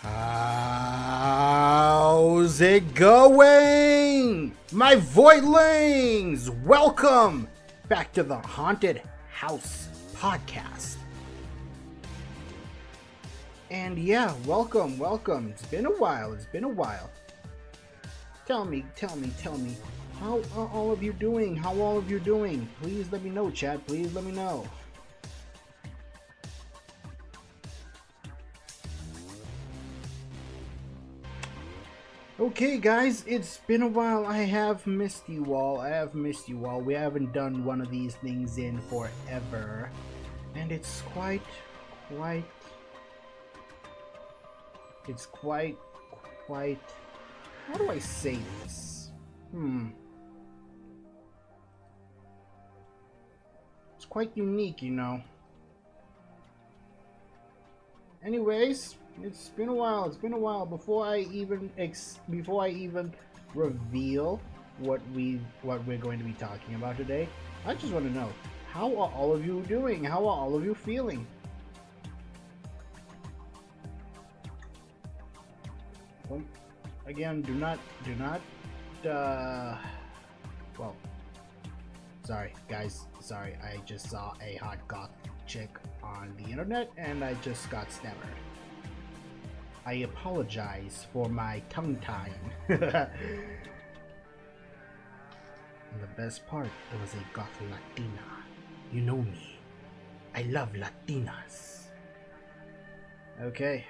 How's it going, my Voidlings? Welcome back to the Haunted House Podcast. And yeah, welcome. It's been a while. Tell me, how are all of you doing? Please let me know, chat. Please let me know. Okay, guys, it's been a while. I have missed you all. We haven't done one of these things in forever. And it's quite... How do I say this? It's quite unique, you know. Anyways, it's been a while. Before I even reveal what we're going to be talking about today, I just want to know, how are all of you doing? How are all of you feeling? Well, again, do not. Well, sorry, guys. Sorry, I just saw a hot goth chick on the internet, and I just got stammered. I apologize for my tongue tying. And the best part, it was a goth Latina. You know me. I love Latinas. Okay.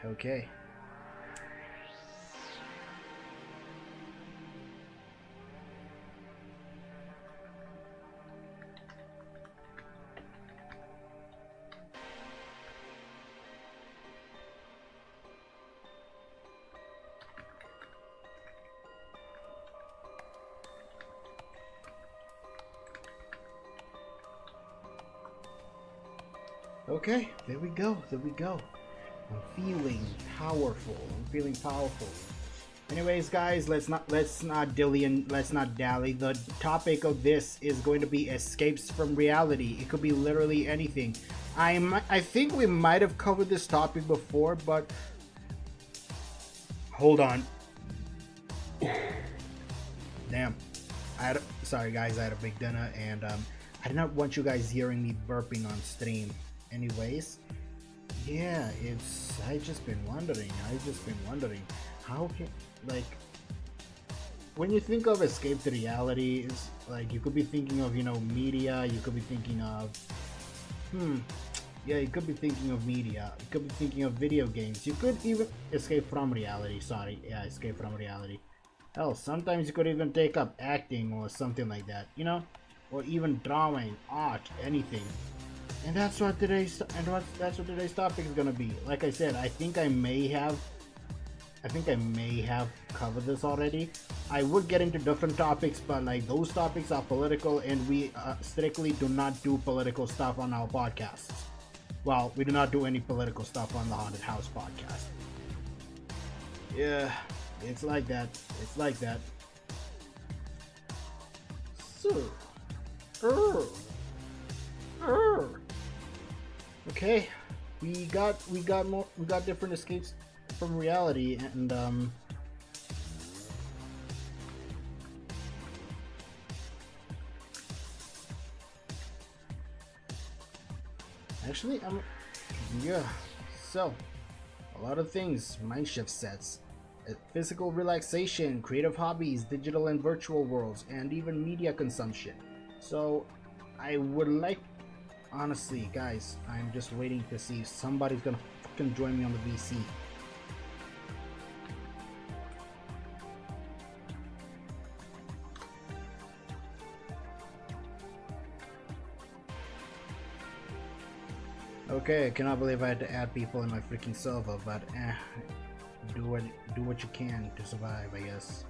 Okay, there we go. I'm feeling powerful. Anyways, guys, let's not dally. The topic of this is going to be escapes from reality. It could be literally anything. I think we might have covered this topic before, but hold on. Damn. Sorry guys, I had a big dinner, and I did not want you guys hearing me burping on stream. Anyways, yeah, I just been wondering how can, like, when you think of escape to reality, it's like you could be thinking of, media, you could be thinking of you could be thinking of media, you could be thinking of video games, you could even escape from reality. Escape from reality. Hell, sometimes you could even take up acting or something like that, or even drawing, art, anything. And that's what today's topic is gonna be. Like I said, I think I may have covered this already. I would get into different topics, but like those topics are political, and we strictly do not do political stuff on our podcasts. Well, we do not do any political stuff on the Haunted House podcast. Yeah, it's like that. So, okay, we got different escapes from reality, and actually, so a lot of things: mind shift sets, physical relaxation, creative hobbies, digital and virtual worlds, and even media consumption. So I would like, honestly, guys, I'm just waiting to see if somebody's gonna fucking join me on the VC. Okay, I cannot believe I had to add people in my freaking server, but do what you can to survive, I guess.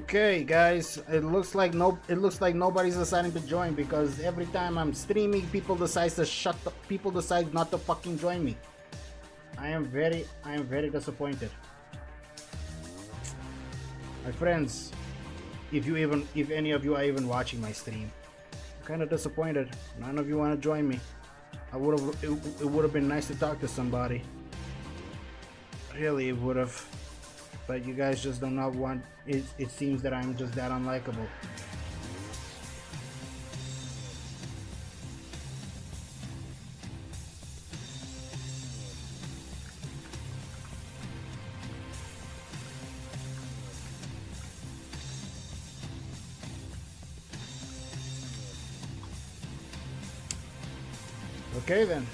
Okay, guys, it looks like nobody's deciding to join because every time I'm streaming, people decide not to fucking join me. I am very disappointed. My friends, if any of you are even watching my stream, I'm kind of disappointed. None of you want to join me. It would have been nice to talk to somebody. Really, it would have. But you guys just do not want it. It seems that I'm just that unlikable. Okay then.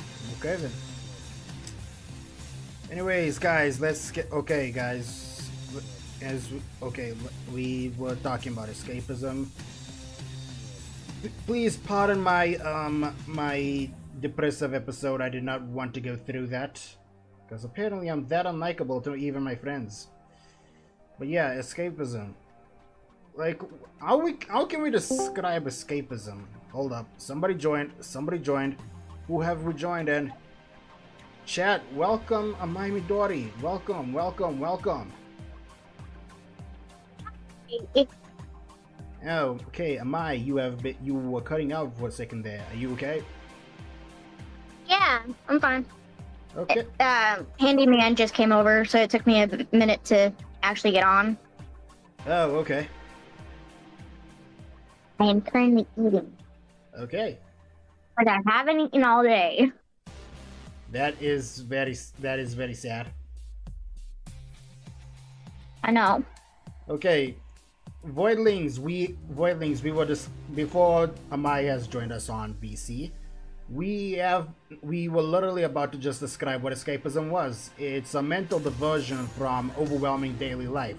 Anyways, guys, let's get guys. We were talking about escapism. Please pardon my my depressive episode. I did not want to go through that because apparently I'm that unlikable to even my friends. But yeah, escapism. Like, how can we describe escapism? Hold up, somebody joined. Who have rejoined? And chat, welcome Amai Midori. Welcome. Oh, okay, Amai, you were cutting out for a second there. Are you okay? Yeah, I'm fine. Okay. Handyman just came over, so it took me a minute to actually get on. Oh, okay. I am currently eating. Okay. But I haven't eaten all day. That is very sad. I know. Okay. Voidlings, we were just before Amai has joined us on VC. We were literally about to just describe what escapism was. It's a mental diversion from overwhelming daily life,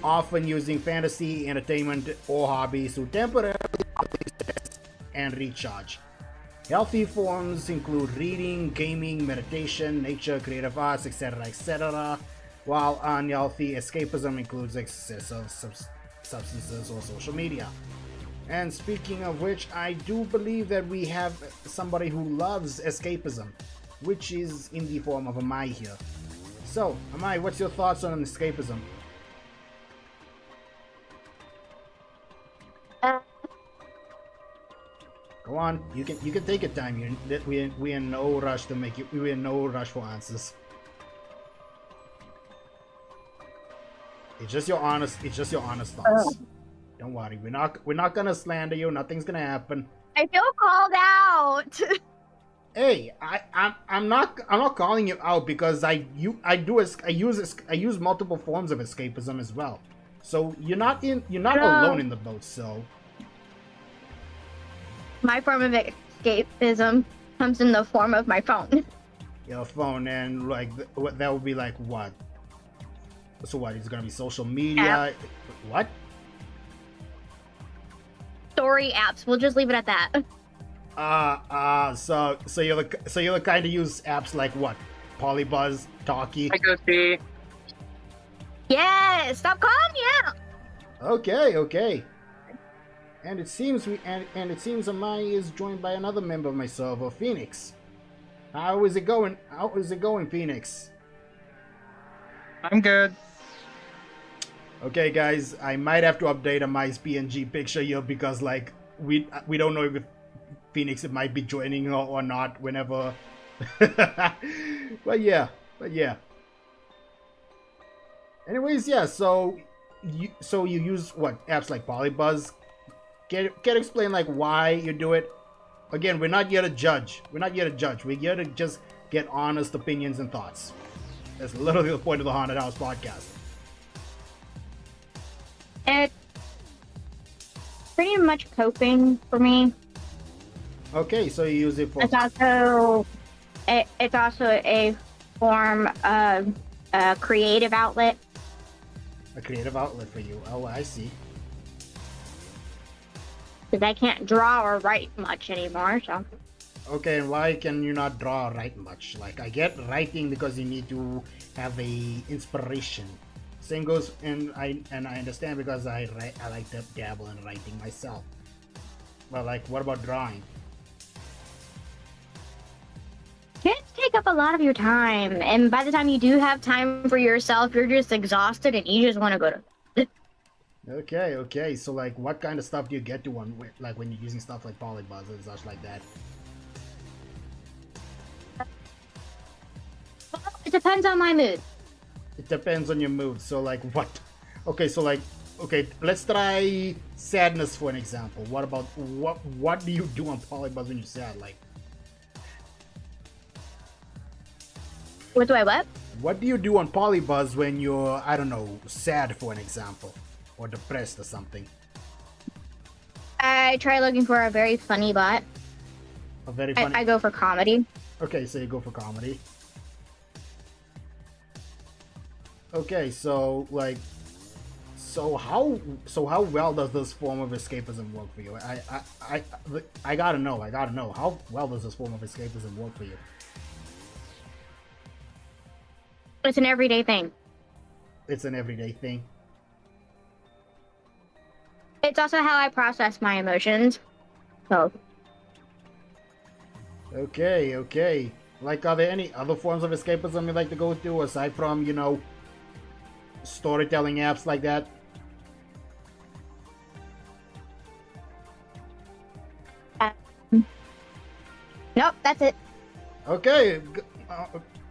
often using fantasy, entertainment, or hobbies to temporarily and recharge. Healthy forms include reading, gaming, meditation, nature, creative arts, etc., while unhealthy escapism includes excess of substances or social media. And speaking of which, I do believe that we have somebody who loves escapism, which is in the form of Amai here. So, Amai, what's your thoughts on escapism? Go on, you can take your time. We in no rush to make you. We in no rush for answers. It's just your honest thoughts. Don't worry, we're not gonna slander you. Nothing's gonna happen. I feel called out. Hey, I'm not calling you out because I use multiple forms of escapism as well. So you're not alone in the boat. So my form of escapism comes in the form of my phone. Your phone, and like that would be like what? So what? It's gonna be social media. App. What? Story apps. We'll just leave it at that. So you're the kind of use apps like what? Polybuzz, Talkie. I go see. Yeah, stop calling me out. Okay. And it seems Amai is joined by another member of my server, Phoenix. How is it going? Phoenix? I'm good. Okay, guys, I might have to update Amai's PNG picture here because like we don't know if Phoenix might be joining or not whenever. but yeah. Anyways, yeah. So you use what apps like Polybuzz? Can explain like why you do it? Again, we're not here to judge. We're here to just get honest opinions and thoughts. That's literally the point of the Haunted House podcast. It's pretty much coping for me. Okay, so you use it for. It's also a form of a creative outlet. A creative outlet for you. Oh, I see. Because I can't draw or write much anymore, so. Okay, and why can you not draw or write much? Like, I get writing because you need to have a inspiration. Same goes, and I understand because I like to dabble in writing myself. But like, what about drawing? Kids take up a lot of your time, and by the time you do have time for yourself, you're just exhausted and you just want to go to. Okay, okay. So like, what kind of stuff do you get to on like when you're using stuff like Polybuzz and such like that? It depends on my mood. It depends on your mood. So like, what? Okay, so like, okay, let's try sadness for an example. What about what do you do on Polybuzz when you're sad? Like, What do I what? what do you do on Polybuzz when you're, I don't know, sad for an example, or depressed or something? I try looking for a very funny bot. A very funny. I go for comedy. Okay, so you go for comedy. Okay, so like, so how well does this form of escapism work for you? I gotta know. How well does this form of escapism work for you? It's an everyday thing. It's an everyday thing. It's also how I process my emotions. So, Okay, okay. Like, are there any other forms of escapism you like to go through aside from, you know, storytelling apps like that? nope, that's it. Okay.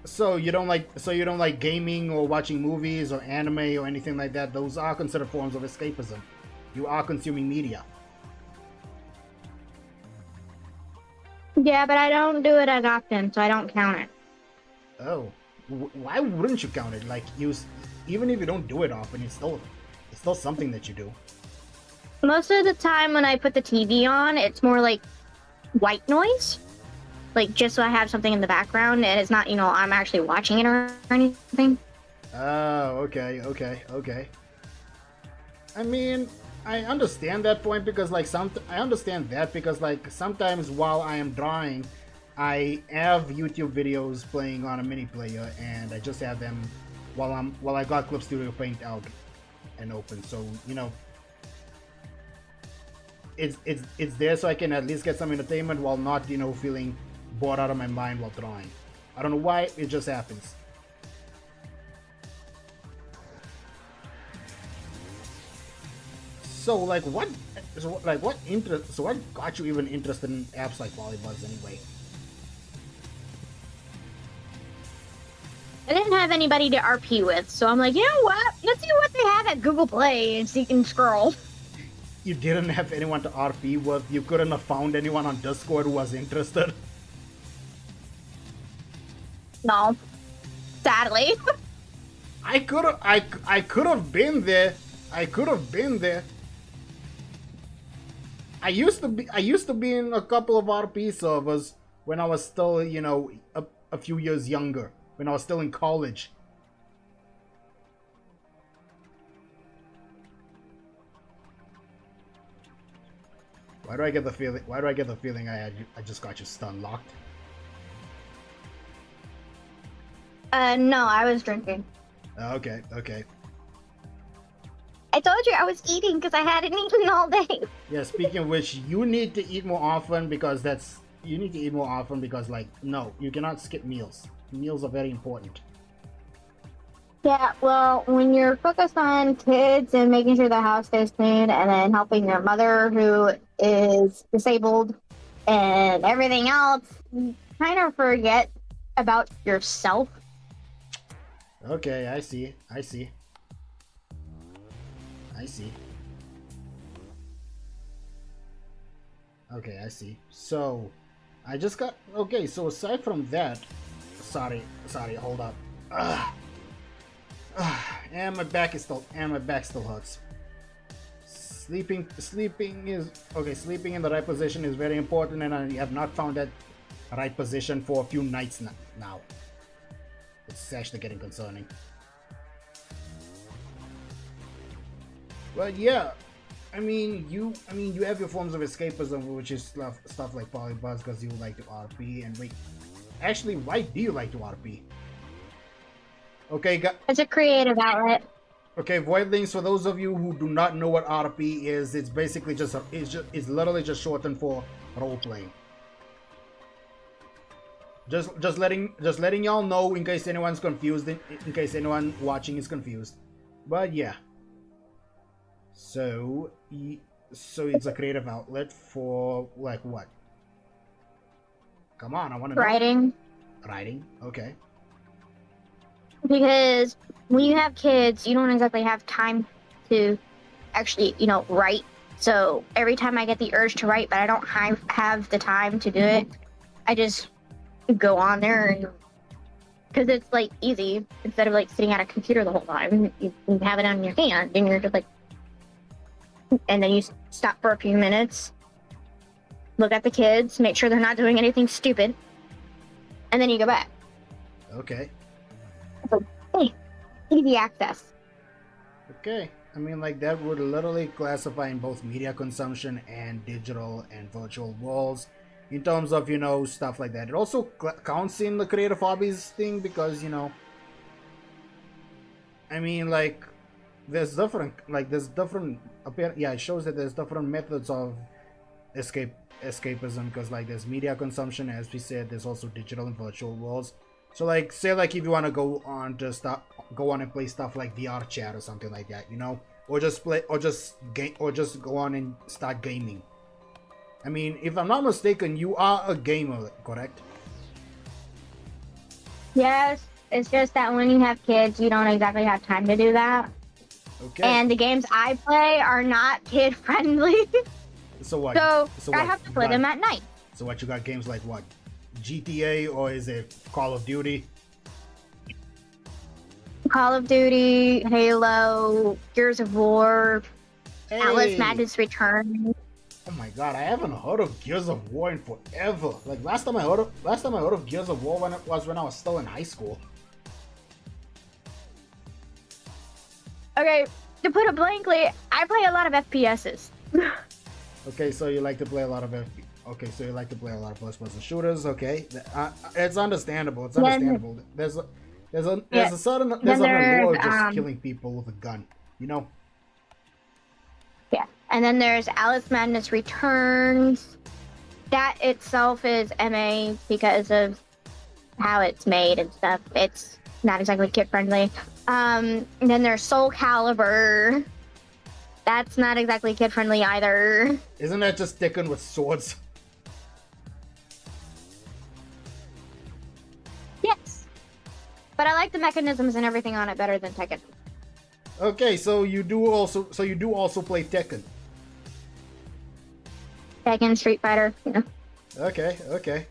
So you don't like gaming or watching movies or anime or anything like that. Those are considered forms of escapism. You are consuming media. Yeah, but I don't do it as often, so I don't count it. Oh, why wouldn't you count it? Like, even if you don't do it often, it's still something that you do. Most of the time when I put the TV on, it's more like white noise. Like, just so I have something in the background, and it's not, I'm actually watching it or anything. Oh, okay, okay, okay. I mean, I understand that point because like sometimes while I am drawing, I have YouTube videos playing on a mini player, and I just have them while I got Clip Studio Paint out and open. So it's there so I can at least get some entertainment while not feeling bored out of my mind while drawing. I don't know why, it just happens. So what got you even interested in apps like Polybuzz anyway? I didn't have anybody to RP with, so I'm like, you know what? Let's see what they have at Google Play and Seek and Scroll. You didn't have anyone to RP with? You couldn't have found anyone on Discord who was interested? No. Sadly. I could have been there. I could have been there. I used to be in a couple of RP servers when I was still, a few years younger, when I was still in college. Why do I get the feeling I just got you stun locked? No, I was drinking. Okay, okay. I told you I was eating because I hadn't eaten all day. Yeah, speaking of which, you need to eat more often because like, no, you cannot skip meals. Meals are very important. Yeah, well, when you're focused on kids and making sure the house stays clean and then helping your mother who is disabled and everything else, you kind of forget about yourself. Okay, I see. Okay, I see. So, I just got... Okay, so aside from that... Sorry, hold up. And my back still hurts. Sleeping in the right position is very important, and I have not found that right position for a few nights now. It's actually getting concerning. But yeah, I mean, you have your forms of escapism, which is stuff like Polybuzz, because you like to RP. And wait, actually, why do you like to RP? Okay, It's a creative outlet. Okay, Voidlings, for those of you who do not know what RP is, it's basically it's literally just shortened for role playing. Just letting y'all know in case anyone's confused, in case anyone watching is confused. But yeah. So it's a creative outlet for like what? Come on, I want to know. Writing. Writing, okay. Because when you have kids, you don't exactly have time to actually, write. So every time I get the urge to write, but I don't have the time to do it, I just go on there and because it's like easy instead of like sitting at a computer the whole time. You have it on your hand and you're just like, and then you stop for a few minutes, look at the kids, make sure they're not doing anything stupid, and then you go back. Okay. So, hey, easy access. Okay. I mean, like, that would literally classify in both media consumption and digital and virtual walls in terms of, stuff like that. It also counts in the creative hobbies thing because, I mean, like, it shows that there's different methods of escapism because, like, there's media consumption, as we said, there's also digital and virtual worlds. So, like, say, like, if you want to go on and play stuff like VR chat or something like that, or just go on and start gaming. I mean, if I'm not mistaken, you are a gamer, correct? Yes, it's just that when you have kids, you don't exactly have time to do that. Okay. And the games I play are not kid friendly. So what? So I have to play them at night. So what, you got games like what? GTA, or is it Call of Duty? Call of Duty, Halo, Gears of War, Hey. Alice Madness Return. Oh my god, I haven't heard of Gears of War in forever. Like last time I heard of Gears of War when I was still in high school. Okay, to put it blankly, I play a lot of FPSs. Okay, so you like to play a lot of first-person shooters. Okay, it's understandable. It's understandable. There's a certain allure of just killing people with a gun. Yeah, and then there's Alice Madness Returns. That itself is MA because of how it's made and stuff. It's not exactly kid friendly. And then there's Soul Calibur. That's not exactly kid friendly either. Isn't that just Tekken with swords? Yes, but I like the mechanisms and everything on it better than Tekken. Okay, so you do also play Tekken. Tekken, Street Fighter, Okay.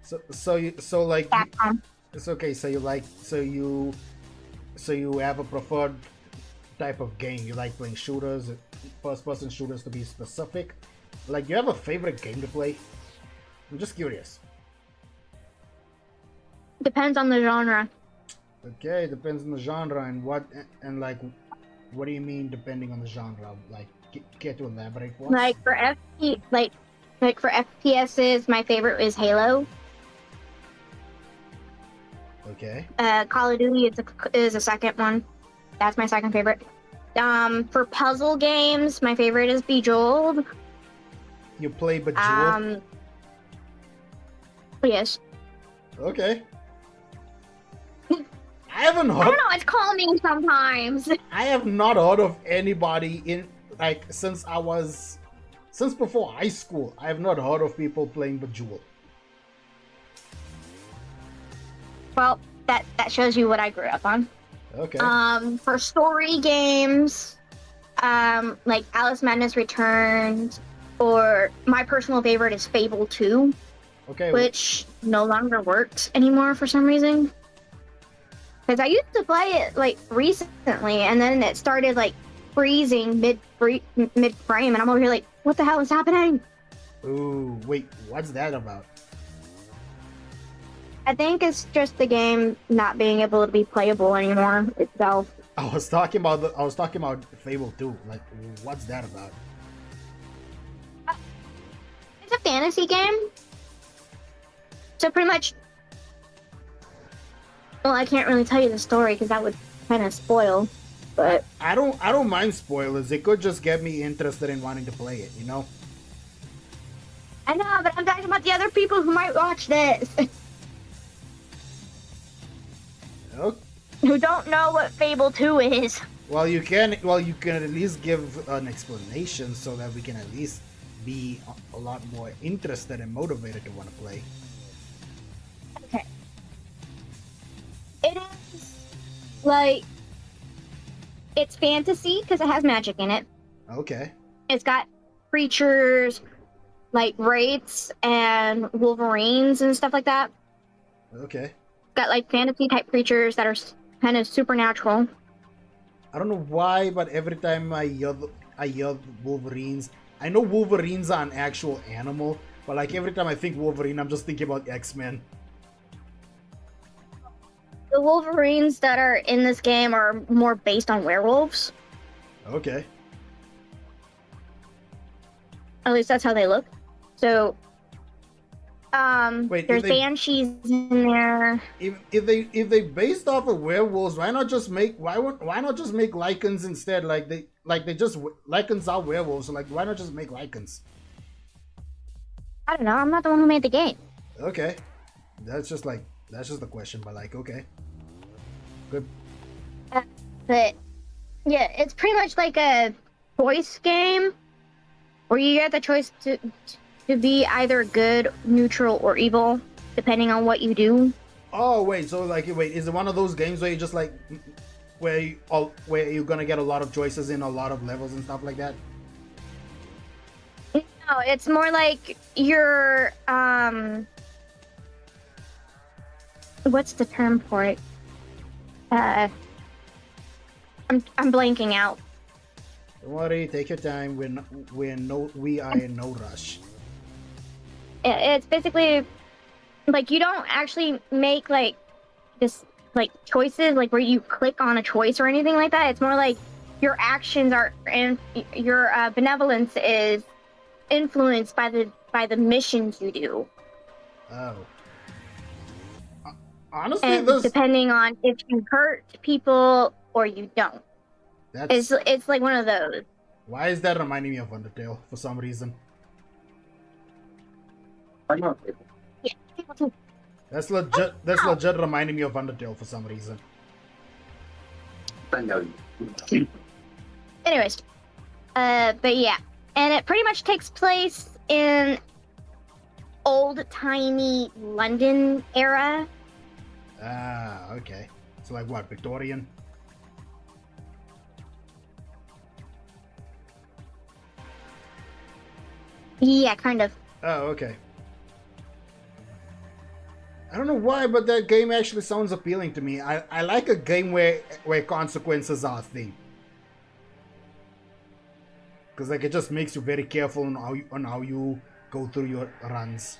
So like Capcom. it's okay. So you have a preferred type of game. You like playing shooters, first-person shooters to be specific. Like, you have a favorite game to play? I'm just curious. Depends on the genre. Okay, depends on the genre and what do you mean depending on the genre? Like, care to elaborate for us? Like for FPSs, my favorite is Halo. Okay. Call of Duty is a second one. That's my second favorite. For puzzle games, my favorite is Bejeweled. You play Bejeweled? Yes. Okay. I haven't heard. I don't know. It's calming sometimes. I have not heard of anybody since before high school. I have not heard of people playing Bejeweled. Well, that shows you what I grew up on. Okay. For story games, like Alice Madness Returns, or my personal favorite is Fable 2, Okay. which no longer works anymore for some reason. Because I used to play it like recently, and then it started like freezing mid frame, and I'm over here like, what the hell is happening? Ooh, wait, what's that about? I think it's just the game not being able to be playable anymore itself. I was talking about Fable 2. Like, what's that about? It's a fantasy game. So pretty much, well, I can't really tell you the story because that would kind of spoil. But I don't mind spoilers. It could just get me interested in wanting to play it, you know? I know, but I'm talking about the other people who might watch this Okay. who don't know what Fable 2 is. Well, you can at least give an explanation so that we can at least be a lot more interested and motivated to want to play. Okay. It is like it's fantasy because it has magic in it. Okay. It's got creatures like wraiths and wolverines and stuff like that. Okay. It's got like fantasy type creatures that are kind of supernatural. I don't know why, but every time I yell Wolverines, I know Wolverines are an actual animal, but like every time I think Wolverine, I'm just thinking about X-Men. The wolverines that are in this game are more based on werewolves. Okay. At least that's how they look. So, Wait, there's banshees in there. If they based off of werewolves, why not just make lycans instead? Like they just lycans are werewolves, so like why not just make lycans? I don't know. I'm not the one who made the game. Okay, that's just the question, but like okay, good. But yeah, it's pretty much like a choice game where you get the choice to be either good, neutral, or evil, depending on what you do. Oh wait, so like is it one of those games where you just like where you're gonna get a lot of choices in a lot of levels and stuff like that? No, it's more like you're what's the term for it? I'm blanking out. Don't worry, take your time. We are in no rush. It's basically like you don't actually make like just like choices like where you click on a choice or anything like that. It's more like your actions are and your benevolence is influenced by the missions you do. Oh. Honestly, and depending on if you hurt people or you don't. It's like one of those. Why is that reminding me of Undertale for some reason? Yeah, people too. That's legit reminding me of Undertale for some reason. I know. Anyways, but yeah, and it pretty much takes place in old-timey London era. Ah, okay. So like what, Victorian? Yeah, kind of. Oh, okay. I don't know why, but that game actually sounds appealing to me. I like a game where consequences are a thing. Because like it just makes you very careful on how you go through your runs.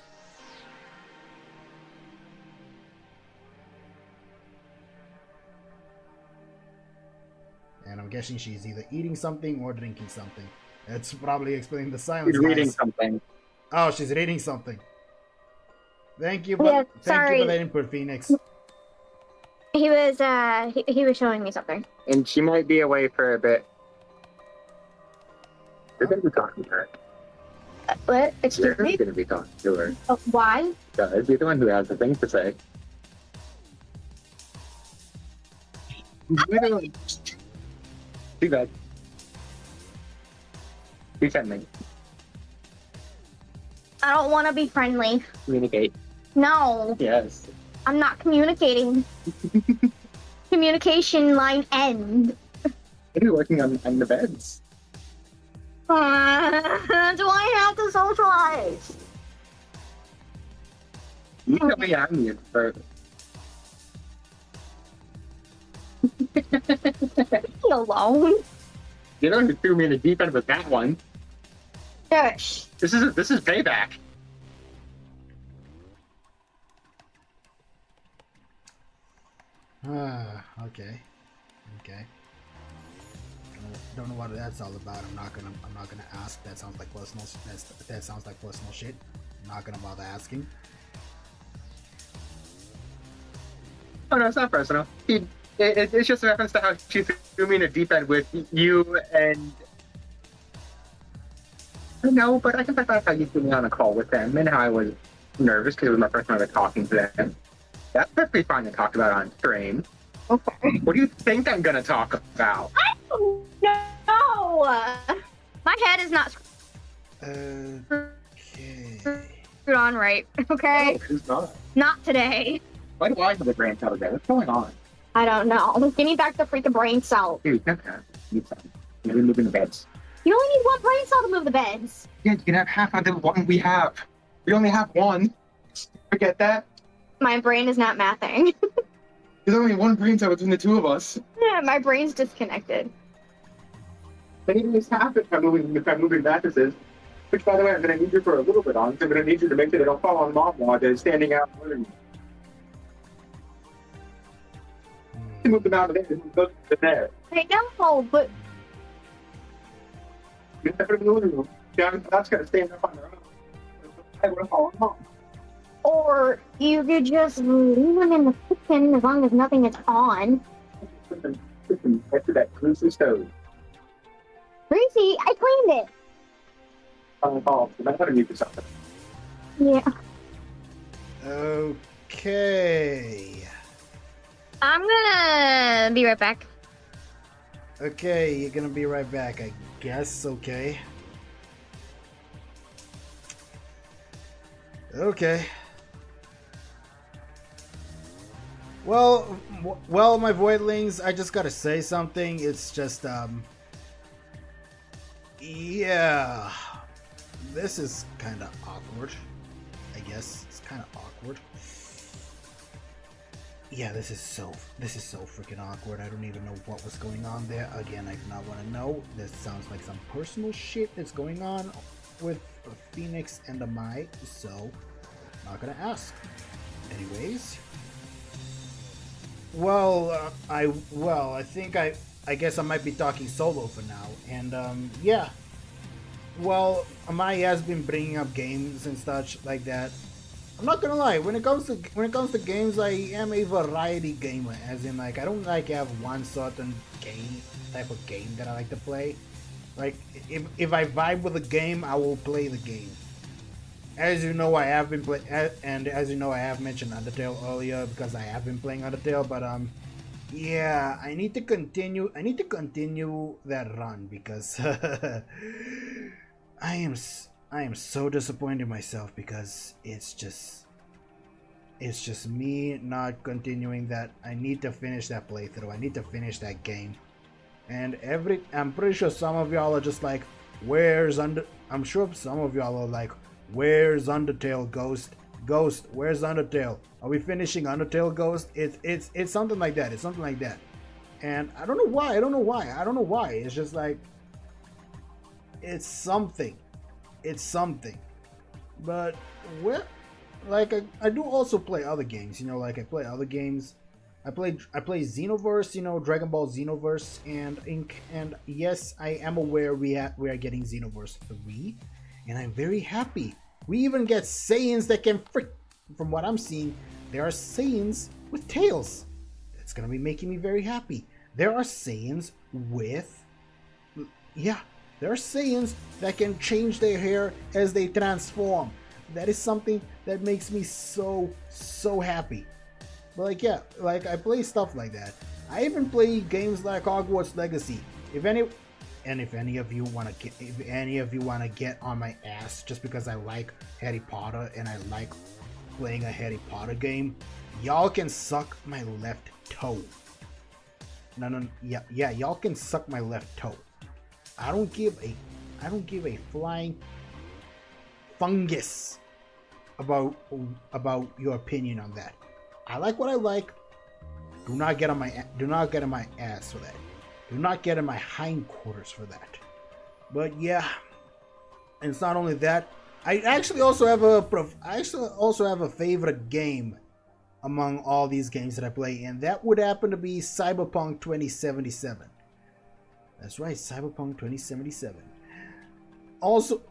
And I'm guessing she's either eating something or drinking something. That's probably explaining the silence. She's reading something. Oh, she's reading something. Thank you, Yeah, thank you for that input, Phoenix. He was showing me something. And she might be away for a bit. You're going to be talking to her. What? You're Excuse me? going to be talking to her. Why? Because you're the one who has the thing to say. Too bad. Be friendly. I don't want to be friendly. Communicate. No, Yes. I'm not communicating. Communication line end. You're working on the beds. Do I have to socialize? You tell me I'm mute for. Leave me alone. You know who threw me in the deep end with that one? Shush. This is payback. Okay. Don't know what that's all about. I'm not gonna ask. That sounds like personal. That sounds like personal shit. I'm not gonna bother asking. Oh no, it's not personal. He It's just a reference to how she threw me in a deep end with you and. I know, but I can talk about how you threw me on a call with them and how I was nervous because it was my first time ever talking to them. That's perfectly fine to talk about on stream. Okay. What do you think I'm gonna talk about? I don't know. My head is not Okay. screwed on right. Okay. No, it's not. Not today. Why do I have a brain cell today? What's going on? I don't know. Give me back the freaking brain cell. Dude, you can't need something. You're moving the beds. You only need one brain cell to move the beds. Yeah, you can have half of the one we have. We only have one. Forget that. My brain is not mathing. There's only one brain cell between the two of us. Yeah, my brain's disconnected. I need at least half if I'm moving mattresses. Which, by the way, I'm going to need you for a little bit on. So I'm going to need you to make sure they don't fall on Mom while they're standing out. To move them out of there, go to there. I know, but You have to put them in the living room. Yeah, that's going to stand up on their own. I would have fallen off. or you could just leave them in the kitchen as long as nothing is on. Put them next to that greasy stove. Greasy, I cleaned it. Oh, I'm going to need for something. Yeah. Okay. I'm gonna be right back. Okay, you're gonna be right back, I guess. Okay. Okay. Well, my voidlings, I just gotta say something. It's just, yeah. This is kind of awkward, I guess. It's kind of awkward. Yeah, this is so freaking awkward. I don't even know what was going on there. Again, I do not want to know. This sounds like some personal shit that's going on with Phoenix and Amai, so not gonna ask. Anyways, well, I think I guess I might be talking solo for now, and yeah. Well, Amai has been bringing up games and such like that. I'm not gonna lie. When it comes to games, I am a variety gamer. As in, like, I don't like have one certain type of game that I like to play. Like, if I vibe with a game, I will play the game. As you know, I have been and as you know, I have mentioned Undertale earlier because I have been playing Undertale. But yeah, I need to continue. I need to continue that run because I am so disappointed in myself because it's just me not continuing that. I need to finish that playthrough. I need to finish that game. And I'm pretty sure some of y'all are just like, I'm sure some of y'all are like, where's Undertale, Ghost? Ghost, where's Undertale? Are we finishing Undertale, Ghost? It's something like that. It's something like that. And I don't know why. It's just like, it's something. But like I do also play other games, like I play other games. I play Xenoverse, Dragon Ball Xenoverse, and yes, I am aware we are getting Xenoverse 3, and I'm very happy. We even get Saiyans that can from what I'm seeing, there are Saiyans with tails. That's gonna be making me very happy. There are Saiyans there are Saiyans that can change their hair as they transform. That is something that makes me so happy. But like, yeah, like I play stuff like that. I even play games like Hogwarts Legacy. If any of you want to get on my ass just because I like Harry Potter and I like playing a Harry Potter game, y'all can suck my left toe. Yeah, y'all can suck my left toe. I don't give a flying fungus about your opinion on that. I like what I like. Do not get in my ass for that. Do not get in my hindquarters for that. But yeah, and it's not only that. I actually also have a favorite game among all these games that I play, and that would happen to be Cyberpunk 2077. That's right, Cyberpunk 2077. Also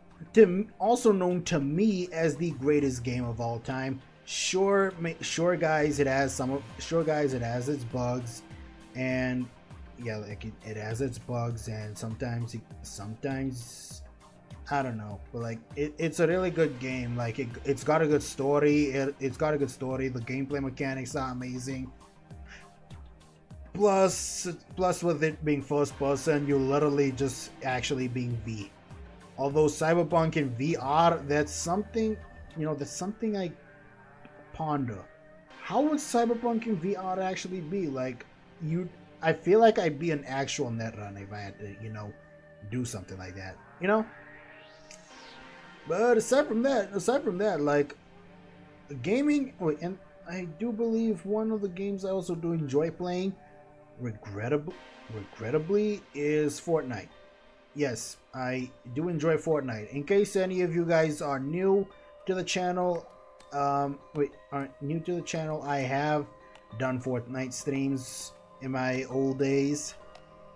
known to me as the greatest game of all time. Sure guys, it has its bugs. And yeah, like it has its bugs, and sometimes I don't know, but like it's a really good game. Like it's got a good story. It's got a good story. The gameplay mechanics are amazing. Plus with it being first person, you literally just actually being V. Although Cyberpunk in VR, that's something, that's something I ponder. How would Cyberpunk in VR actually be? Like, I feel like I'd be an actual netrunner if I had to, do something like that, But aside from that, like, gaming, and I do believe one of the games I also do enjoy playing, regrettably, is Fortnite. Yes, I do enjoy Fortnite. In case any of you guys are new to the channel, I have done Fortnite streams in my old days,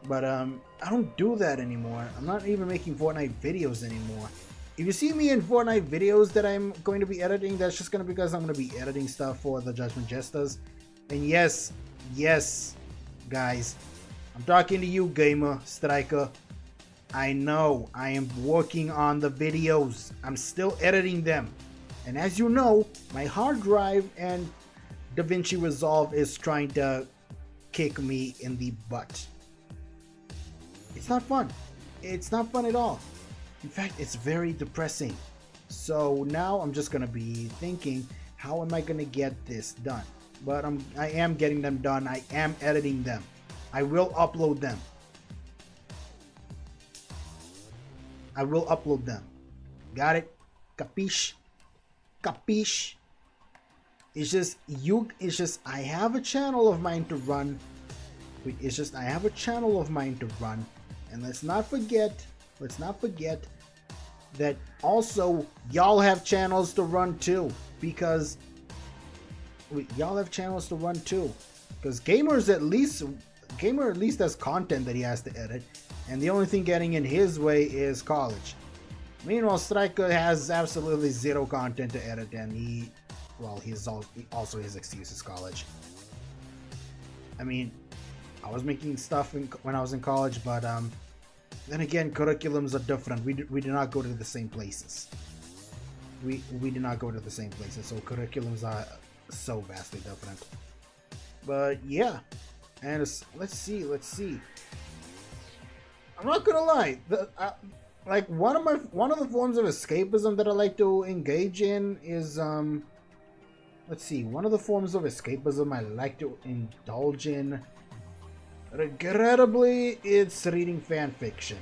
but I don't do that anymore. I'm not even making Fortnite videos anymore. If you see me in Fortnite videos that I'm going to be editing, that's just gonna be because I'm gonna be editing stuff for the Judgment Jesters. And yes, guys, I'm talking to you, gamer striker. I know I am working on the videos. I'm still editing them. And as you know, my hard drive and DaVinci Resolve is trying to kick me in the butt. It's not fun. It's not fun at all. In fact, it's very depressing. So now I'm just gonna be thinking, how am I gonna get this done? But I am getting them done. I am editing them. I will upload them. Got it? Capiche? Capiche? It's just I have a channel of mine to run. And let's not forget that also y'all have channels to run too, because gamer at least has content that he has to edit, and the only thing getting in his way is college. Meanwhile, Striker has absolutely zero content to edit, and also his excuse is college. I mean, I was making stuff when I was in college, but then again, curriculums are different. We do not go to the same places. We do not go to the same places, so curriculums are so vastly different. But yeah, and let's see. I'm not gonna lie. Like one of the forms of escapism that I like to engage in is let's see. One of the forms of escapism I like to indulge in, regrettably, it's reading fan fiction.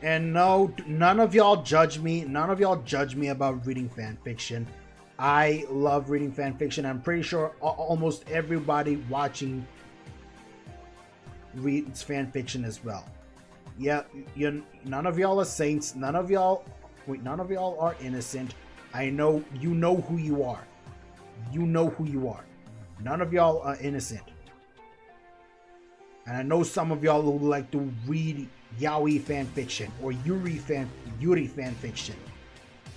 And no, none of y'all judge me. None of y'all judge me about reading fan fiction. I love reading fan fiction. I'm pretty sure almost everybody watching reads fan fiction as well. Yeah, none of y'all are saints. None of y'all are innocent. I know you know who you are. None of y'all are innocent. And I know some of y'all who like to read yaoi fan fiction or Yuri fan fiction,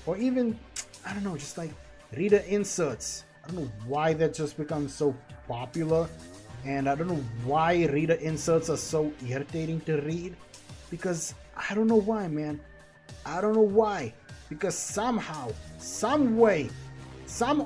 or even, I don't know, just like reader inserts. I don't know why that just becomes so popular, and I don't know why reader inserts are so irritating to read, because I don't know why, man. I don't know why, because somehow, some way, some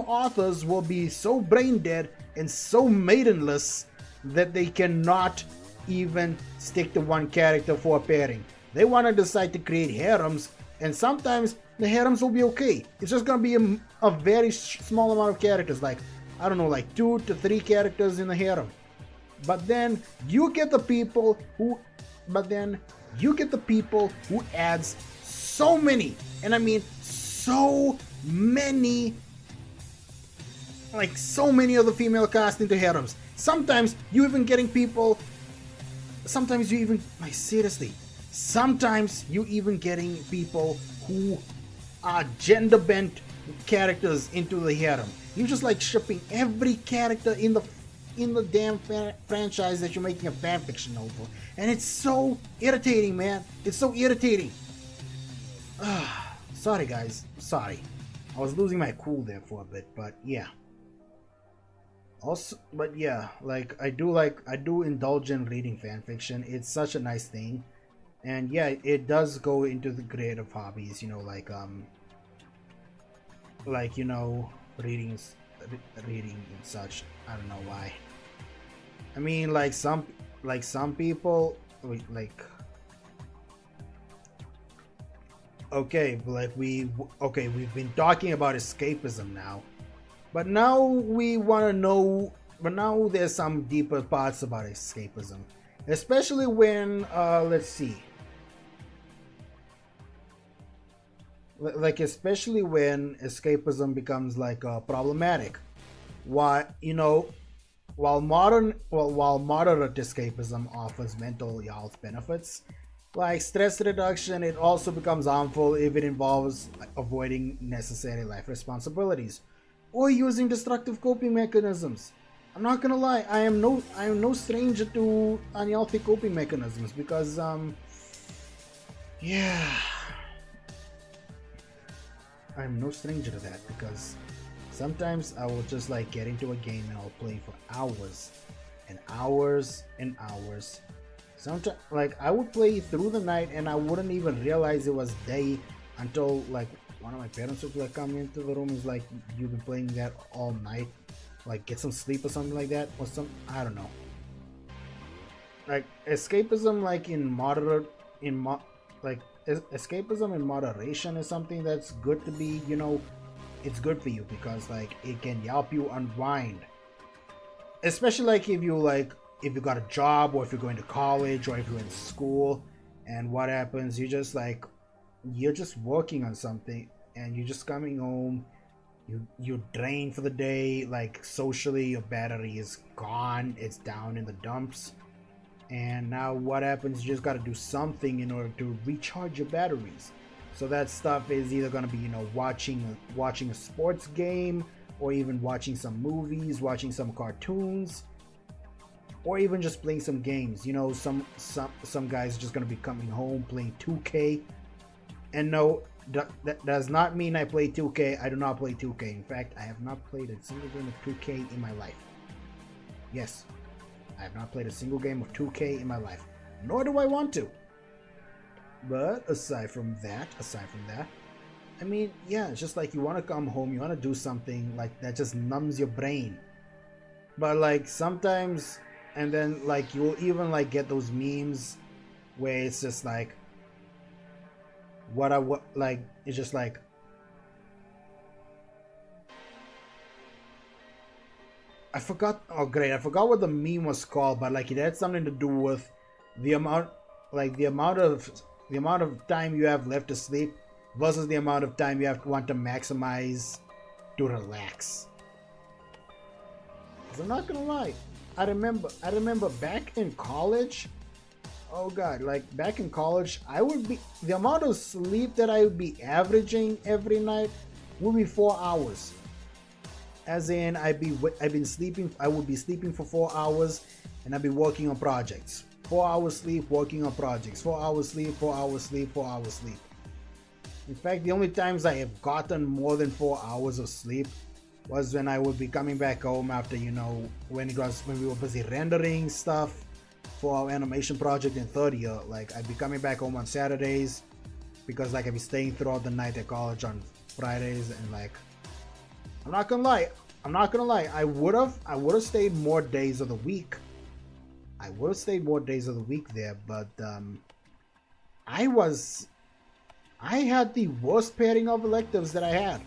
authors will be so brain dead and so maidenless that they cannot even stick to one character for a pairing. They want to decide to create harems, and sometimes the harems will be okay. It's just gonna be a very small amount of characters, like, I don't know, like 2 to 3 characters in the harem. But then you get the people who adds so many, and I mean so many, like so many of the female cast into harems. Sometimes you even getting people, sometimes you even getting people who are gender bent characters into the harem. You just like shipping every character in the damn franchise that you're making a fanfiction over, and it's so irritating, man. It's so irritating. Sorry guys, sorry. I was losing my cool there for a bit, but yeah. Also, but yeah, like I do indulge in reading fan fiction. It's such a nice thing, and yeah, it does go into the creative hobbies. Like reading, reading and such. I don't know why. I mean, like some people, like okay, okay, we've been talking about escapism now, but now we want to know. But now there's some deeper parts about escapism, especially when let's see, like especially when escapism becomes like problematic. Why while moderate escapism offers mental health benefits like stress reduction, it also becomes harmful if it involves like, avoiding necessary life responsibilities or using destructive coping mechanisms. I'm not gonna lie, I am no stranger to unhealthy coping mechanisms because yeah, I'm no stranger to that because sometimes I will just like get into a game and I'll play for hours and hours and hours. Sometimes, like I would play through the night and I wouldn't even realize it was day until like one of my parents would like come into the room and is like, "You've been playing that all night, like get some sleep or something like that," or some I don't know. Like escapism, like in moderate, like escapism in moderation is something that's good to be, it's good for you because like it can help you unwind, especially if you got a job or if you're going to college or if you're in school, and what happens, you're just working on something and you're just coming home, you're drained for the day, like socially your battery is gone, it's down in the dumps, and now what happens, you just got to do something in order to recharge your batteries. So that stuff is either going to be watching a sports game, or even watching some movies, watching some cartoons, or even just playing some games. Some guys are just going to be coming home playing 2K. And no, that does not mean I play 2K. I do not play 2K. In fact, I have not played a single game of 2K in my life. Yes, I have not played a single game of 2K in my life, nor do I want to. But aside from that, I mean, yeah, it's just like you want to come home, you want to do something like that just numbs your brain. But like sometimes, and then like you'll even like get those memes where it's just like, it's just like, I forgot. Oh, great! I forgot what the meme was called, but like it had something to do with the amount, like the amount of time you have left to sleep versus the amount of time you want to maximize to relax. 'Cause I'm not gonna lie, I remember back in college. Oh god, like back in college, the amount of sleep that I would be averaging every night would be 4 hours. As in, I would be sleeping for 4 hours, and I'd be working on projects. 4 hours sleep, working on projects. 4 hours sleep, 4 hours sleep, 4 hours sleep. In fact, the only times I have gotten more than 4 hours of sleep was when I would be coming back home after, when we were busy rendering stuff for our animation project in third year. Like I'd be coming back home on Saturdays because like I'd be staying throughout the night at college on Fridays, and like I'm not gonna lie, I would have stayed more days of the week. There, but I had the worst pairing of electives that I had.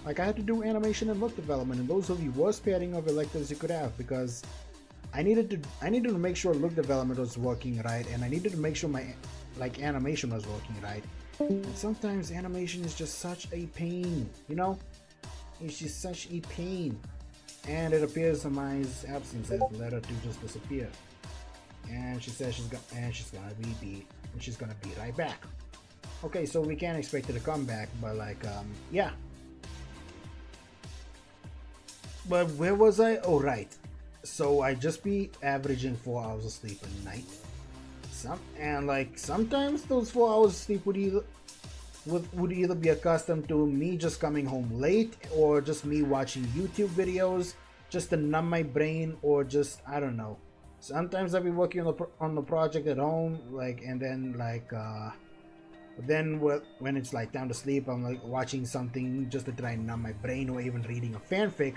Like I had to do animation and look development, and those are the worst pairing of electives you could have because I needed to make sure look development was working right, and I needed to make sure my animation was working right. And sometimes animation is just such a pain, It's just such a pain. And it appears Amaya's absence has led her to just disappear. And she says she's gonna be right back. Okay, so we can't expect her to come back, but yeah. But where was I? Oh right. So I just be averaging 4 hours of sleep a night. Sometimes those 4 hours of sleep would either be accustomed to me just coming home late, or just me watching YouTube videos, just to numb my brain, or just, I don't know. Sometimes I'll be working on the project at home, like, and then like when it's like time to sleep, I'm like watching something just to try and numb my brain, or even reading a fanfic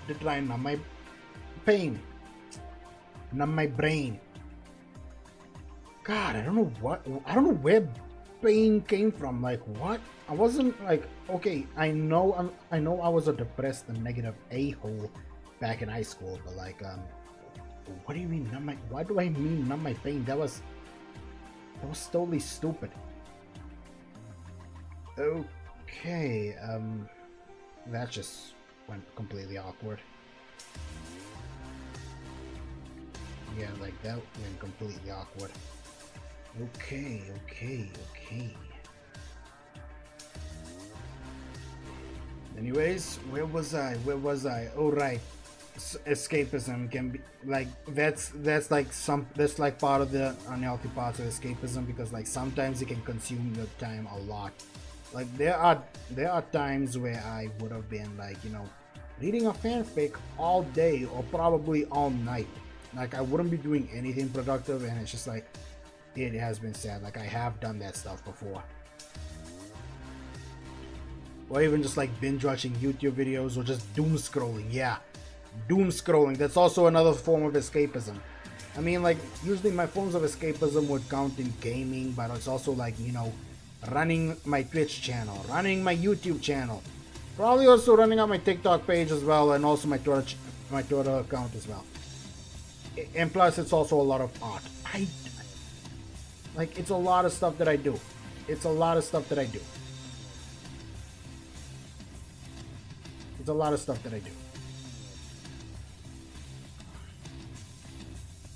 to try and numb my pain, numb my brain. God, I don't know where pain came from. Like, what? I wasn't like, okay, I know I was a depressed and negative a-hole back in high school, but like, what do you mean numb my? Why do I mean numb my pain? That was totally stupid. Okay, that just went completely awkward. Yeah, like that went completely awkward. Okay. Anyways, where was I? Oh, right. Escapism can be like that's like part of the unhealthy parts of escapism, because like sometimes it can consume your time a lot. Like there are times where I would have been like, you know, reading a fanfic all day or probably all night. Like I wouldn't be doing anything productive, and it's just like, it has been sad. Like I have done that stuff before. Or even just like binge watching YouTube videos, or just doom scrolling. Yeah, doom scrolling. That's also another form of escapism. I mean, like, usually my forms of escapism would count in gaming, but it's also like, you know, running my Twitch channel, running my YouTube channel, probably also running out my TikTok page as well, and also my Twitter account as well. And plus, it's also a lot of art. Like, it's a lot of stuff that I do. It's a lot of stuff that I do.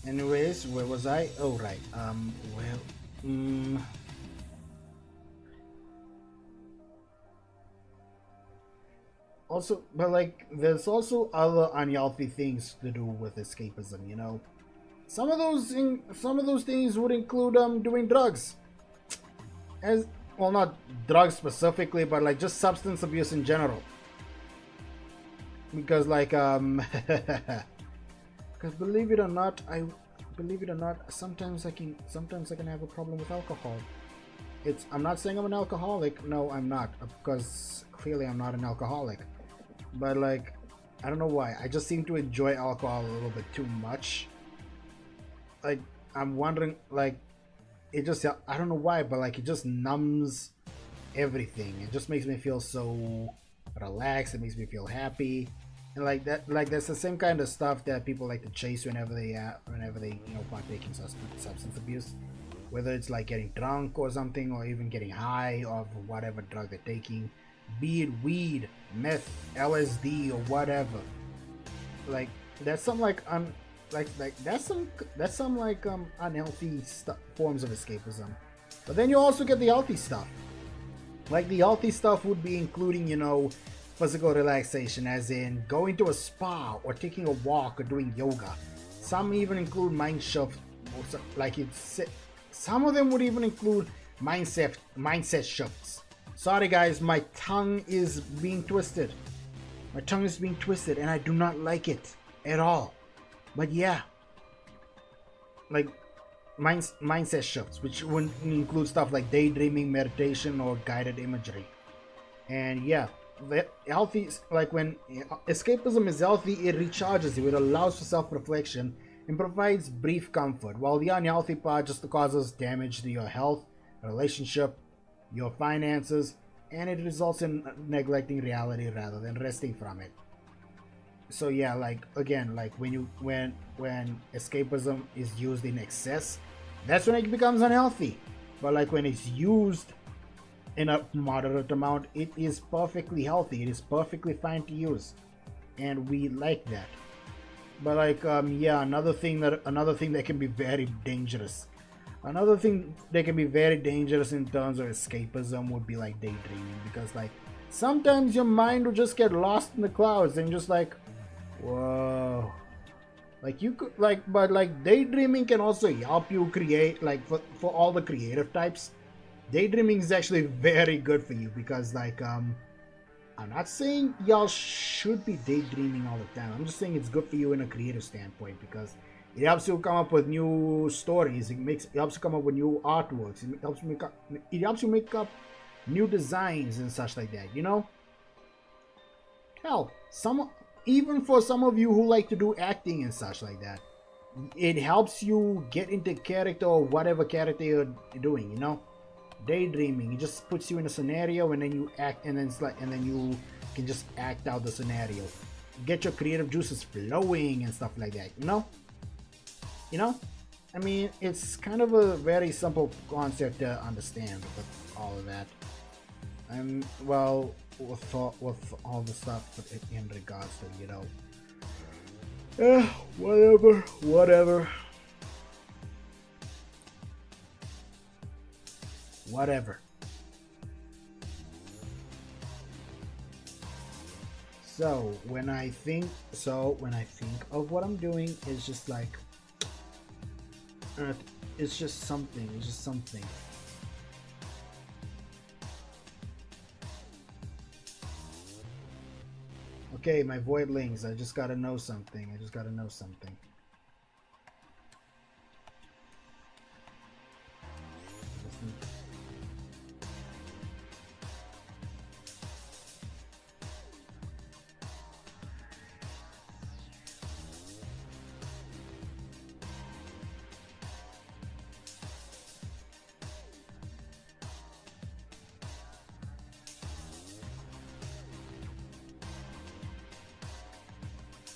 Anyways, where was I? Oh, right. Also, but like, there's also other unhealthy things to do with escapism, you know? Some of those things would include doing drugs. Well, not drugs specifically, but like just substance abuse in general. Because like because believe it or not, sometimes I can have a problem with alcohol. I'm not saying I'm an alcoholic. No, I'm not, because clearly I'm not an alcoholic. But like, I don't know why. I just seem to enjoy alcohol a little bit too much. Like, I'm wondering, like, it just, I don't know why, but like, it just numbs everything. It just makes me feel so relaxed. It makes me feel happy. And like that, like that's the same kind of stuff that people like to chase whenever they you know, partake in substance abuse, whether it's like getting drunk or something, or even getting high of whatever drug they're taking, be it weed, meth, LSD, or whatever. Like that's some like that's some like unhealthy forms of escapism. But then you also get the healthy stuff. Like the healthy stuff would be including, you know, physical relaxation, as in going to a spa or taking a walk or doing yoga. Some even include mind shift, like some of them would even include mindset shifts. Sorry guys, my tongue is being twisted. And I do not like it at all. But yeah, like mindset shifts, which would include stuff like daydreaming, meditation, or guided imagery. And yeah, the healthy, like when escapism is healthy, it recharges you, it allows for self-reflection and provides brief comfort, while the unhealthy part just causes damage to your health, relationship, your finances, and it results in neglecting reality rather than resting from it. So yeah, like again, like when escapism is used in excess, that's when it becomes unhealthy. But like when it's used in a moderate amount, it is perfectly healthy. It is perfectly fine to use, and we like that. But like yeah, another thing that can be very dangerous. Another thing that can be very dangerous in terms of escapism would be like daydreaming, because like sometimes your mind will just get lost in the clouds and just like, whoa. Like you could but like daydreaming can also help you create, like for all the creative types. Daydreaming is actually very good for you, because like I'm not saying y'all should be daydreaming all the time. I'm just saying it's good for you in a creative standpoint because it helps you come up with new stories. It helps you come up with new artworks. It helps you make up new designs and such like that. You know. Hell, even for some of you who like to do acting and such like that, it helps you get into character or whatever character you're doing. You know. Daydreaming, it just puts you in a scenario and then you act, and then you can just act out the scenario, get your creative juices flowing and stuff like that. You know, I mean, it's kind of a very simple concept to understand with all of that. Well, with all the stuff in regards to whatever. So when I think of what I'm doing, it's just like it's just something. Okay, my voidlings, I just gotta know something.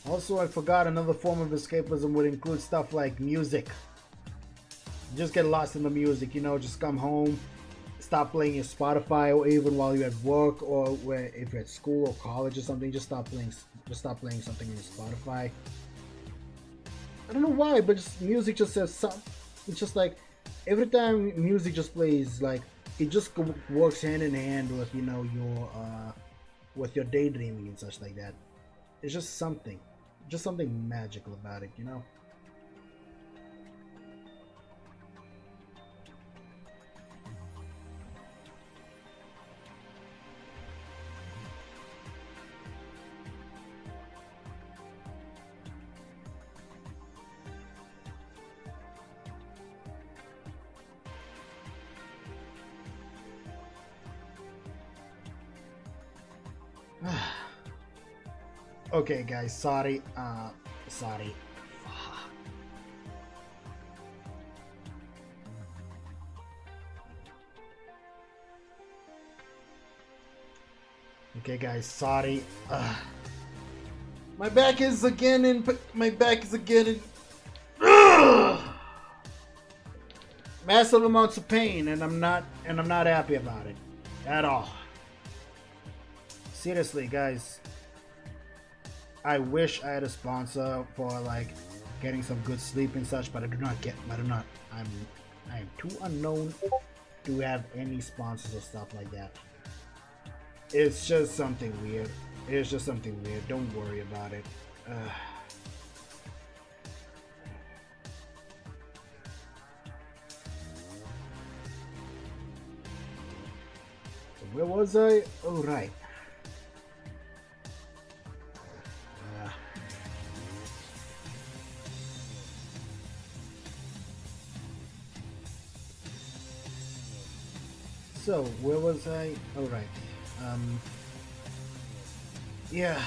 Also, I forgot another form of escapism would include stuff like music. Just get lost in the music, you know, just come home, stop playing your Spotify, or even while you're at work, or if you're at school or college or something, just stop playing something in your Spotify. I don't know why, but music just says something. It's just like every time music just plays, like it just works hand in hand with with your daydreaming and such like that. It's just something magical about it, you know. Okay, guys, sorry. Okay, guys, sorry. My back is again in massive amounts of pain, and I'm not happy about it at all. Seriously, guys. I wish I had a sponsor for like getting some good sleep and such, but I am too unknown to have any sponsors or stuff like that. It's just something weird. Don't worry about it. Where was I? Oh, right. So, where was I? Oh, right. Yeah.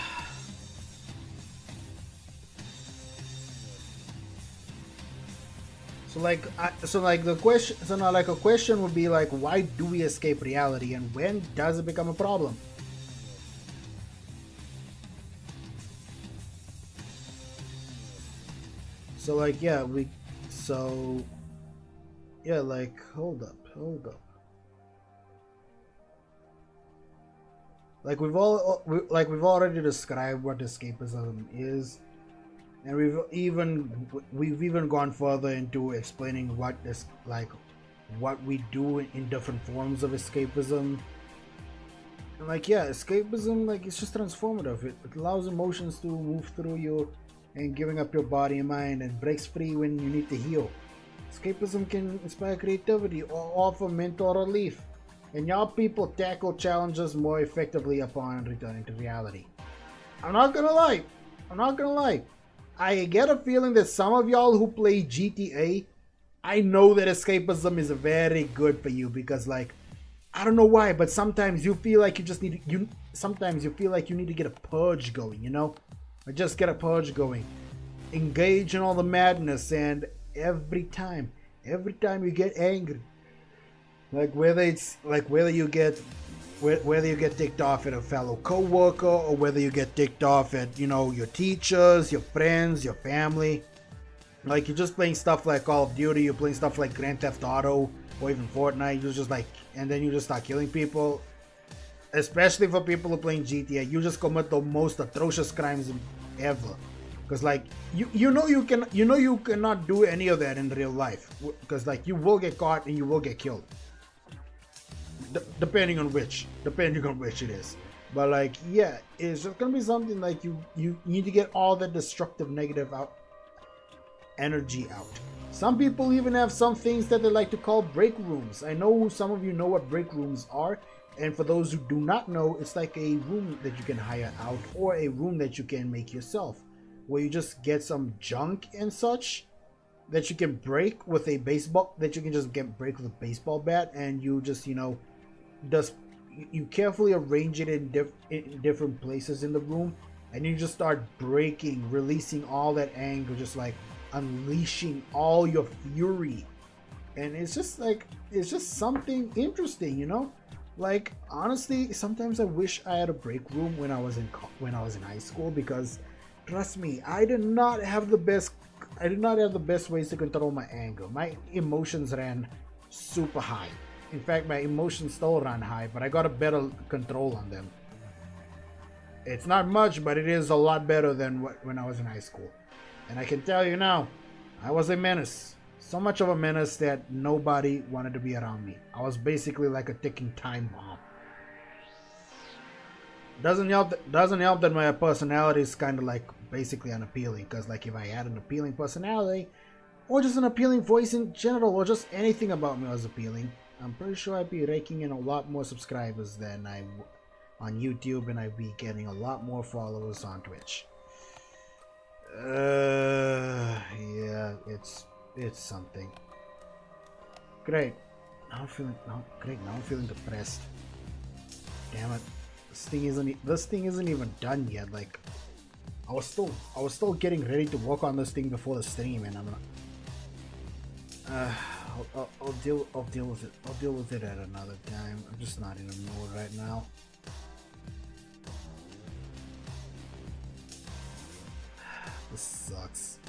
So a question would be like, why do we escape reality, and when does it become a problem? So like, hold up. Like we've already described what escapism is, and we've even gone further into explaining what we do in different forms of escapism. And escapism, it's just transformative. It allows emotions to move through you and giving up your body and mind, and breaks free when you need to heal. Escapism can inspire creativity or offer mental relief. and y'all people tackle challenges more effectively upon returning to reality. I'm not gonna lie. I get a feeling that some of y'all who play GTA, I know that escapism is very good for you because, like, I don't know why, but sometimes you feel like you just need sometimes you feel like you need to get a purge going, you know? Or just get a purge going. Engage in all the madness, and every time you get angry, whether you get ticked off at a fellow co-worker or whether you get ticked off at, you know, your teachers, your friends, your family. Like, you're just playing stuff like Call of Duty, you're playing stuff like Grand Theft Auto or even Fortnite, you're just like, and then you just start killing people. Especially for people who are playing GTA, you just commit the most atrocious crimes ever. Because, like, you cannot do any of that in real life. Because, like, you will get caught and you will get killed. Depending on which it is. But, like, yeah, it's just gonna be something like you need to get all that destructive negative energy out. Some people even have some things that they like to call break rooms. I know some of you know what break rooms are, and for those who do not know, it's like a room that you can hire out or a room that you can make yourself, where you just get some junk and such that you can break with a baseball bat, and you just, you know, you carefully arrange it in different places in the room, and you just start breaking, releasing all that anger, just like unleashing all your fury. And it's just something interesting, you know? Like, honestly, sometimes I wish I had a break room when I was in high school, because trust me, I did not have the best ways to control my anger. My emotions ran super high. In fact, my emotions still run high, but I got a better control on them. It's not much, but it is a lot better than when I was in high school. And I can tell you now, I was a menace. So much of a menace that nobody wanted to be around me. I was basically like a ticking time bomb. Doesn't help that my personality is kind of like basically unappealing. Because, like, if I had an appealing personality, or just an appealing voice in general, or just anything about me was appealing, I'm pretty sure I'd be raking in a lot more subscribers than I on YouTube, and I'd be getting a lot more followers on Twitch. Yeah, it's something. Great. Now I'm feeling depressed. Damn it. This thing isn't even done yet. Like, I was still getting ready to work on this thing before the stream, and I'm not. I'll deal with it. I'll deal with it at another time. I'm just not in the mood right now. This sucks.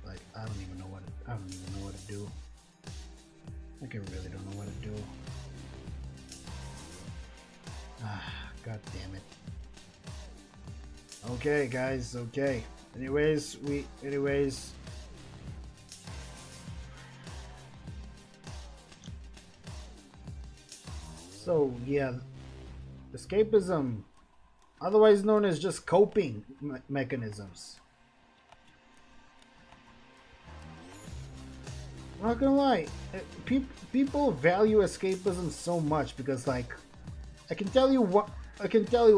Like, I don't even know what to do. Like, I really don't know what to do. God damn it. Okay, guys. Okay. Anyways. So, yeah. Escapism, otherwise known as just coping mechanisms. I'm not gonna lie, people value escapism so much because, like, I can tell you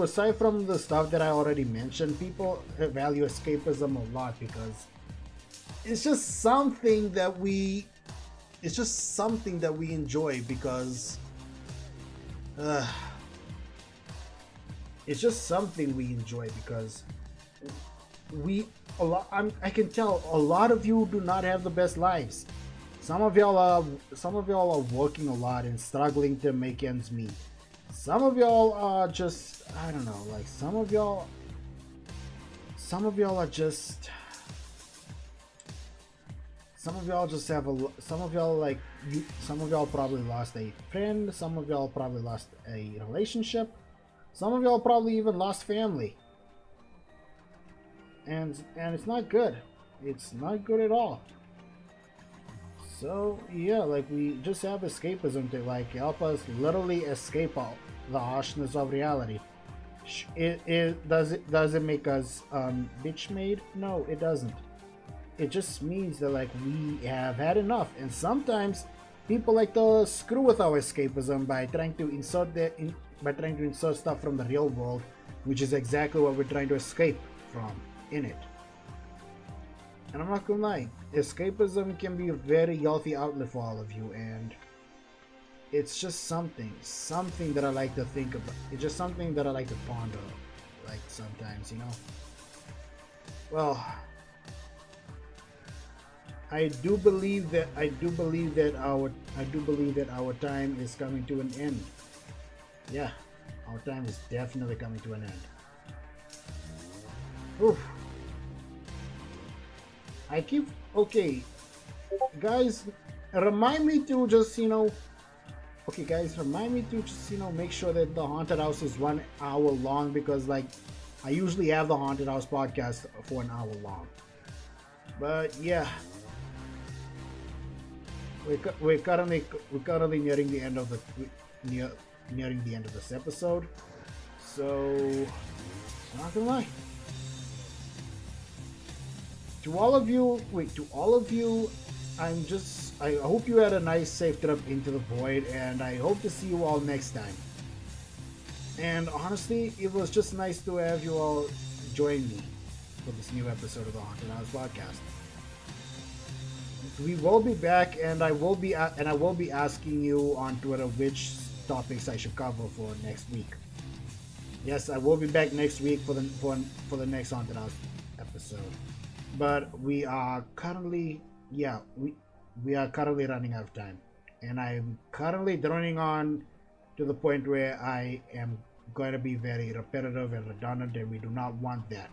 aside from the stuff that I already mentioned, people value escapism a lot because it's just something that we enjoy because it's just something we enjoy because I can tell a lot of you do not have the best lives. Some of y'all are working a lot and struggling to make ends meet. Some of y'all are just, I don't know, like some of y'all probably lost a friend, some of y'all probably lost a relationship, some of y'all probably even lost family. And it's not good. It's not good at all. So yeah, like, we just have escapism to, like, help us literally escape all the harshness of reality. Does it make us bitch made? No, it doesn't. It just means that, like, we have had enough, and sometimes people like to screw with our escapism by trying to insert stuff from the real world, which is exactly what we're trying to escape from in it. And I'm not gonna lie, escapism can be a very healthy outlet for all of you, and it's just something that I like to think about. It's just something that I like to ponder, like sometimes, you know. Well, I do believe that our time is coming to an end. Yeah, our time is definitely coming to an end. Oof. Okay, guys, remind me to just, make sure that the haunted house is 1 hour long, because like I usually have the haunted house podcast for an hour long. But yeah, we're currently nearing the end of nearing the end of this episode. So I'm not gonna lie. To all of you, I hope you had a nice, safe trip into the void, and I hope to see you all next time. And honestly, it was just nice to have you all join me for this new episode of the Haunted House podcast. We will be back, and I will be asking you on Twitter which topics I should cover for next week. Yes, I will be back next week for the next Haunted House episode. But we are currently running out of time, and I'm currently droning on to the point where I am going to be very repetitive and redundant, and we do not want that.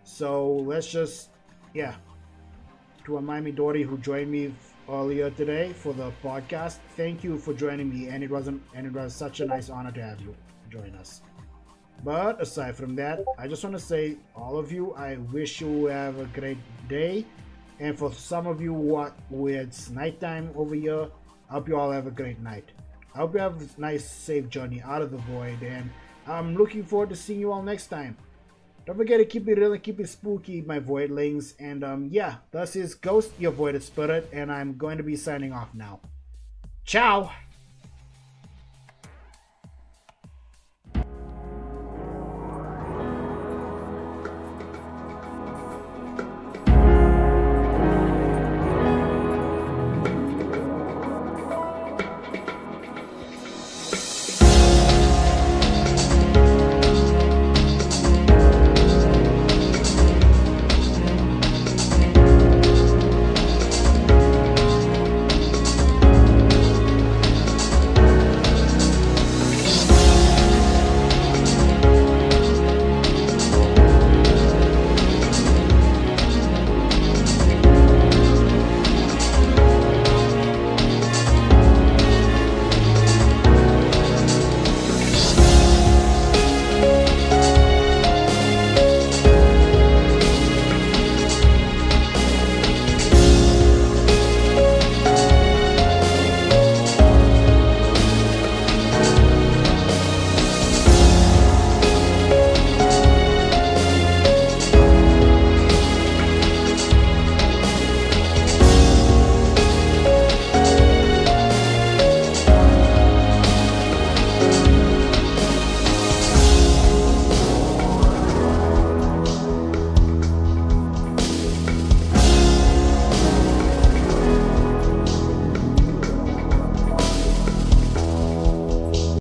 So let's just, to Miami Dory, who joined me earlier today for the podcast, thank you for joining me, and it was such a nice honor to have you join us. But aside from that, I just want to say, all of you, I wish you have a great day. And for some of you who it's nighttime over here, I hope you all have a great night. I hope you have a nice, safe journey out of the void. And I'm looking forward to seeing you all next time. Don't forget to keep it real and keep it spooky, my voidlings. And this is Ghost, your voided spirit. And I'm going to be signing off now. Ciao!